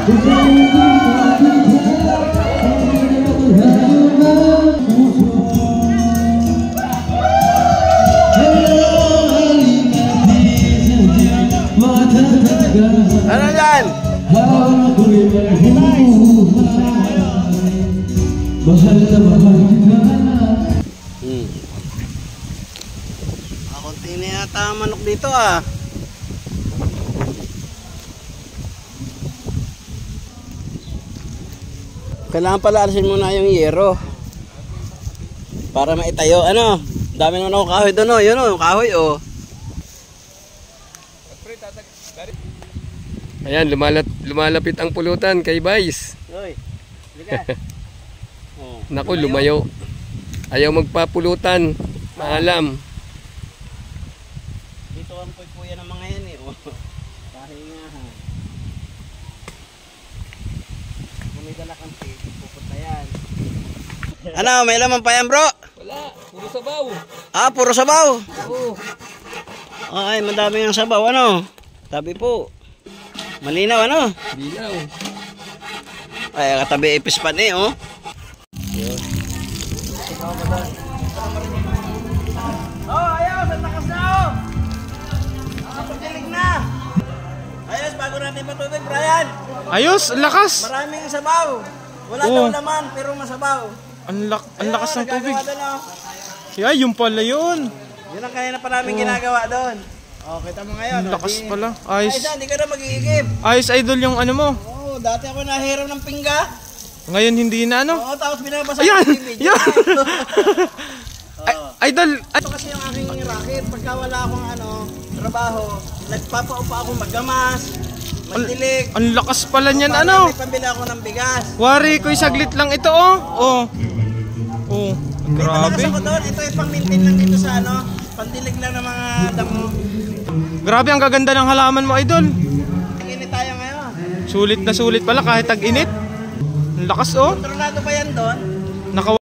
Ano yan? Konti na yata ang manok dito ah. Kailangan pala alisin muna yung yero para maitayo. Ano? Dami naman ako kahoy doon, oh. Yun, oh, kahoy, oh. Ayan, lumalapit ang pulutan kay Vice. Hoy, liga. Naku, lumayo. Ayaw magpapulutan. Maalam. Dito ang puy-puya ng mga yan, eh. Pahingahan. Kung may dala kang pig, pupunta yan. Ano, may laman pa yan, bro? Wala, puro sabaw. Ah, puro sabaw. Oo. Ay, madami yung sabaw, ano? Tabi po. Malinaw, ano? Bilaw. Ay, katabi ipis pa ni, oh. Yun. Oh, ayos, ang lakas na, oh. Nakapagdilig na. Ayos, bago natin patutog, Brian. Ayos, ang lakas. Maraming sabaw. Wala daw laman, pero masabaw. Ang lakas ng tubig. Doon, oh. Ay, yung pala yun. Yun ang kanina pa namin ginagawa doon. Oh, kita mo ngayon. Ang lakas di, pala. Ayos. Ay, hindi ka na mag-iigib. Ayos, idol, yung ano mo. Oo, dati ako nahiram ng pingga. Ngayon hindi na ano. Oo, tapos binabasa Ayan! ko yung video. Yan! Idol! Ito kasi yung aking racket. Pagka wala akong trabaho, nagpapaupa ako maggamas, magdilig. Ang lakas pala niyan, Para ano. may pambili ako ng bigas. Wari ko'y saglit lang ito, oh. Oh. Oh. May malakas Grabe. ako doon. Ito yung pang-maintain lang dito sa pandilig lang ng mga damo. Grabe, ang gaganda ng halaman mo, idol. Init tayo ngayon. Sulit na sulit pala kahit tag-init. Ang lakas, oh. Kontrolado ba yan doon? Naka